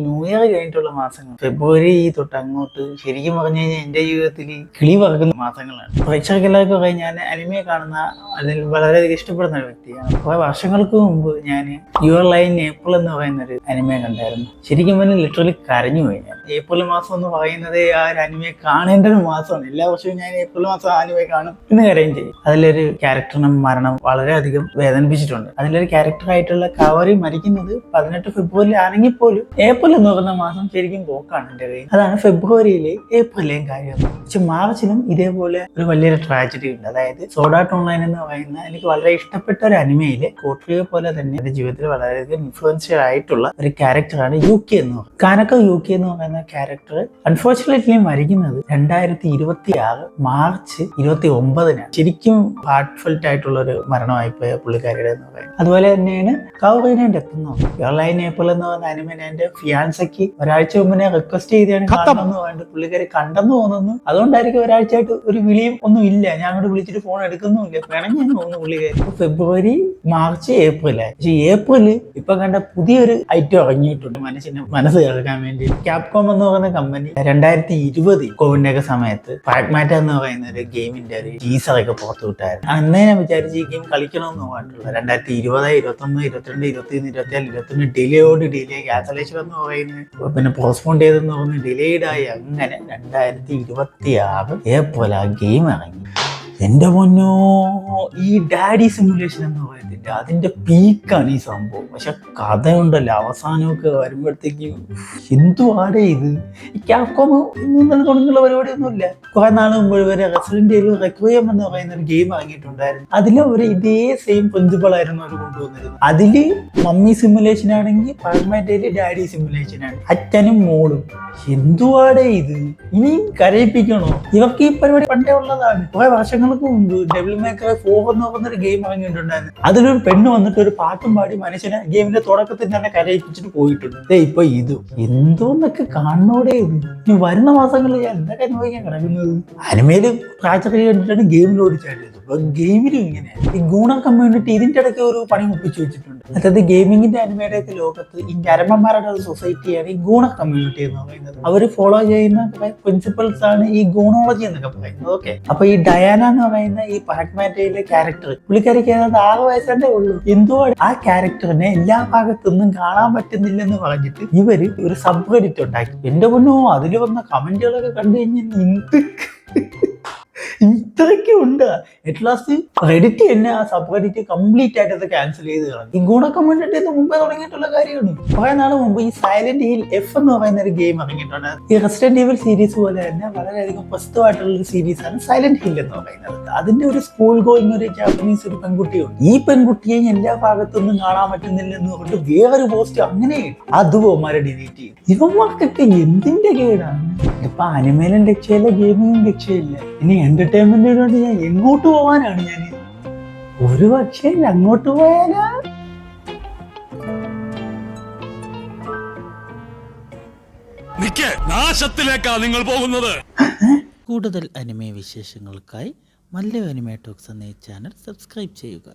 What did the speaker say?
New year കഴിഞ്ഞിട്ടുള്ള മാസങ്ങൾ ഫെബ്രുവരി തൊട്ട് അങ്ങോട്ട് ശരിക്കും പറഞ്ഞു കഴിഞ്ഞാൽ എൻ്റെ ജീവിതത്തിൽ കിളി പറക്കുന്ന മാസങ്ങളാണ്. പ്രേക്ഷകർക്കെല്ലാവർക്കും പറയാൻ ഞാൻ അനിമയെ കാണുന്ന അതിൽ വളരെയധികം ഇഷ്ടപ്പെടുന്ന ഒരു വ്യക്തിയാണ്. കുറെ വർഷങ്ങൾക്ക് മുമ്പ് ഞാൻ യുവർ ലൈൻ ഏപ്രിൽ എന്ന് പറയുന്ന ഒരു അനിമയെ കണ്ടായിരുന്നു. ശരിക്കും പറഞ്ഞാൽ ലിറ്ററലി കരഞ്ഞു പോയി ഞാൻ. ഏപ്രിൽ മാസം എന്ന് പറയുന്നത് ആ ഒരു അനിമയെ കാണേണ്ട ഒരു മാസമാണ്. എല്ലാ വർഷവും ഞാൻ ഏപ്രിൽ മാസം അനിമയെ കാണും എന്ന് കരയും ചെയ്യും. അതിലൊരു ക്യാരക്ടറിന്റെ മരണം വളരെയധികം വേദനിപ്പിച്ചിട്ടുണ്ട്. അതിലൊരു ക്യാരക്ടറായിട്ടുള്ള കവറി മരിക്കുന്നത് 18 ഫെബ്രുവരി ആണെങ്കിൽ പോലും ഏപ്രിൽ എന്ന് പറയുന്ന മാസം ശരിക്കും പോക്കാണ് എൻ്റെ കയ്യിൽ. അതാണ് ഫെബ്രുവരിയിലെ ഏപ്രിലെയും കാര്യം. പക്ഷെ മാർച്ചിലും ഇതേപോലെ ഒരു വലിയൊരു ട്രാജഡി ഉണ്ട്. അതായത് സോർഡ് ആർട്ട് ഓൺലൈൻ എന്ന് പറയുന്ന എനിക്ക് വളരെ ഇഷ്ടപ്പെട്ട ഒരു അനിമയിലെ കോട്രിയെ പോലെ തന്നെ എൻ്റെ ജീവിതത്തിൽ വളരെയധികം ഇൻഫ്ലുവൻഷ്യൽ ആയിട്ടുള്ള ഒരു ക്യാരക്ടറാണ് യുകി എന്ന് പറയുന്നത്. കാനക്ക യുകി എന്ന് പറയുന്ന ക്യാരക്ടർ അൺഫോർച്ചുനേറ്റ്ലി മരിക്കുന്നത് 2026 മാർച്ച് 29-നാണ്. ശരിക്കും ഹാർട്ട് ഫെൽറ്റ് ആയിട്ടുള്ള ഒരു മരണമായിപ്പോയ പുള്ളിക്കാരിയുടെ എന്ന് പറയുന്നത്. അതുപോലെ തന്നെയാണ് കൗറീനെ ഡെത്ത് എന്ന് പറയുന്നത്. യുവർ ലൈൻ ഏപ്രിൽ എന്ന് പറയുന്ന അനിമ എന്റെ ഫിയാൻസയ്ക്ക് ഒരാഴ്ച മുമ്പ് ഞാൻ റിക്വസ്റ്റ് ചെയ്താണ് കാണണമെന്ന് പറഞ്ഞിട്ട് പുള്ളിക്കാരി കണ്ടെന്ന് തോന്നുന്നു. അതുകൊണ്ടായിരിക്കും ഒരാഴ്ചയായിട്ട് ഒരു വിളിയും ഒന്നും ഇല്ല. ഞാൻ അങ്ങോട്ട് വിളിച്ചിട്ട് ഫോൺ എടുക്കുന്നുമില്ല. പിണങ്ങി തോന്നുന്നു പുള്ളിക്കാരി. ഫെബ്രുവരി മാർച്ച് ഏപ്രിലായി. പക്ഷെ ഏപ്രിൽ ഇപ്പൊ കണ്ട പുതിയൊരു ഐറ്റം ഇറങ്ങിയിട്ടുണ്ട് മനസ്സ് കേൾക്കാൻ വേണ്ടി. ക്യാപ്കോം എന്ന് പറയുന്ന കമ്പനി 2020 കോവിഡിന്റെ ഒക്കെ സമയത്ത് പ്രാഗ്മാറ്റ എന്ന് പറയുന്ന ഒരു ഗെയിമിന്റെ ഒരു ടീസറൊക്കെ പുറത്തു വിട്ടായിരുന്നു. അന്നേ ഞാൻ വിചാരിച്ച് ഈ ഗെയിം കളിക്കണമെന്ന് പറഞ്ഞിട്ടുള്ള 2020, 21, 22, 23, 24, 21 ഡിലേയോട് ഡിലേ ക്യാൻസലേഷൻ എന്ന് പറയുന്നത് പിന്നെ പോസ്റ്റ്പോൺ ചെയ്തെന്ന് പറഞ്ഞ് ഡിലേഡ് ആയി. അങ്ങനെ 2026 ഏപ്രിൽ ആ ഗെയിം ഇറങ്ങി. എന്റെ പൊന്നോ, ഈ ഡാഡി സിമുലേഷൻ എന്ന് പറയുന്നില്ല, അതിന്റെ പീക്കാണ് ഈ സംഭവം. പക്ഷെ കഥയുണ്ടല്ലോ അവസാനമൊക്കെ വരുമ്പോഴത്തേക്കും എന്തുവാടേ ഇത്. ഈ ക്യാപ്കോം ഇന്നലെ തുടങ്ങിയുള്ള പരിപാടിയൊന്നുമില്ല. കുറെ നാൾ മുമ്പ് വരെ റെസിഡന്റ് ഈവിൾ റെക്വയം എന്ന് പറയുന്ന ഒരു ഗെയിം ഇറങ്ങിയിട്ടുണ്ടായിരുന്നു. അതിൽ അവർ ഇതേ സെയിം പ്രിൻസിപ്പൾ ആയിരുന്നു അവർ കൊണ്ടുവന്നിരുന്നത്. അതില് മമ്മി സിമുലേഷൻ ആണെങ്കിൽ പ്രാഗ്മാറ്റയില് ഡാഡി സിമുലേഷൻ ആണ്. അച്ഛനും മോളും. എന്തുവാടേ ഇത്, ഇനി കരയിപ്പിക്കണോ? ഇവർക്ക് ഈ പരിപാടി പണ്ടേ ഉള്ളതാണ്. കുറെ വർഷങ്ങൾക്ക് മുമ്പ് ഡെവിൾ മേക്കർ 4 എന്ന് പറഞ്ഞൊരു ഗെയിം ഇറങ്ങിയിട്ടുണ്ടായിരുന്നു. അതിലൊരു പെണ്ണ് വന്നിട്ട് ഒരു പാട്ടും പാടി മനുഷ്യനെ ഗെയിമിന്റെ തുടക്കത്തിൽ തന്നെ കരയിപ്പിച്ചിട്ട് പോയിട്ടുണ്ട്. ഇപ്പൊ ഇത് എന്തോന്നൊക്കെ കാണണോടെ ഇത്. ഇനി വരുന്ന മാസങ്ങളിൽ ഞാൻ എന്തൊക്കെ അനുഭവിക്കാൻ കിടക്കുന്നത്. അനിമയില് ട്രാജഡി കണ്ടിട്ടാണ് ഗെയിമിൽ ഓടിച്ചാടിയത്. ഗെയിമിലും ഇങ്ങനെ ഈ ഗൂണ കമ്മ്യൂണിറ്റി ഇതിന്റെ ഇടയ്ക്ക് ഒരു പണി ഒപ്പിച്ചു വെച്ചിട്ടുണ്ട്. അതായത് ഗെയിമിങ്ങിന്റെ അനിമയുടെ ഒക്കെ ലോകത്ത് ഈ ഞരമ്പന്മാരുടെ ഒരു സൊസൈറ്റിയാണ് ഈ ഗൂണ കമ്മ്യൂണിറ്റി എന്ന് പറയുന്നത്. അവർ ഫോളോ ചെയ്യുന്ന കുറെ പ്രിൻസിപ്പിൾസ് ആണ് ഈ ഗൂണോളജി എന്നൊക്കെ പറയുന്നത്. ഓക്കെ, അപ്പൊ ഈ ഡയാന എന്ന് പറയുന്ന ഈ പ്രാഗ്മാറ്റയിലെ ക്യാരക്ടർ, പുള്ളിക്കാരിക്ക് 6 വയസ്സേ ഉള്ളൂ. എന്തുവാണ് ആ ക്യാരക്ടറിനെ എല്ലാ ഭാഗത്തൊന്നും കാണാൻ പറ്റുന്നില്ലെന്ന് പറഞ്ഞിട്ട് ഇവര് ഒരു സബ് ക്രെഡിറ്റ് ഉണ്ടാക്കി. എന്റെ പൊന്നോ, അതിൽ വന്ന കമന്റുകളൊക്കെ കണ്ടു കഴിഞ്ഞാൽ ഇത്രയ്ക്ക് ഉണ്ട്. അറ്റ് ലാസ്റ്റ് റെഡിറ്റ് തന്നെ ആ സബ് റെഡിറ്റ് കംപ്ലീറ്റ് ആയിട്ട് അത് ക്യാൻസൽ ചെയ്ത് കളഞ്ഞു. ഈ ഗുണ കമ്മ്യൂണിറ്റി മുമ്പേ തുടങ്ങിയിട്ടുള്ള കാര്യമാണ്. കുറെ നാൾ മുമ്പ് ഈ സൈലന്റ് ഹിൽ എഫ് എന്ന് പറയുന്ന ഒരു ഗെയിം ഇറങ്ങിയിട്ടുണ്ട്. ഈ റെസിഡന്റ് ഈവിൾ സീരീസ് പോലെ തന്നെ വളരെയധികം പ്രസിദ്ധമായിട്ടുള്ള ഒരു സീരീസ് ആണ് സൈലന്റ് ഹിൽ എന്ന് പറയുന്നത്. അതിന്റെ ഒരു സ്കൂൾ ഗോയിങ് ഒരു ജാപ്പനീസ് ഒരു പെൺകുട്ടിയുണ്ട്. ഈ പെൺകുട്ടിയെ എല്ലാ ഭാഗത്തൊന്നും കാണാൻ പറ്റുന്നില്ലെന്ന് പറഞ്ഞിട്ട് വേറൊരു പോസ്റ്റ് അങ്ങനെ അതുപോമാരെ ഡിലീറ്റ് ചെയ്യും. ഇവന്മാർക്കൊക്കെ എന്തിന്റെ കേടാണ്. ഇപ്പൊ അനിമേലും രക്ഷയില്ല, ഗെയിമിങ്ങും രക്ഷയില്ല. ഇനി എന്റർടൈൻമെന്റിന് വേണ്ടി ഞാൻ എങ്ങോട്ട് പോവാനാണ്? ഞാൻ ഒരു പക്ഷേ അങ്ങോട്ട് പോയാലാ? നാശത്തിലേക്കാ നിങ്ങൾ പോകുന്നത്. കൂടുതൽ അനിമേ വിശേഷങ്ങൾക്കായി മല്ലു അനിമേ ടോക്സ് എന്ന ചാനൽ സബ്സ്ക്രൈബ് ചെയ്യുക.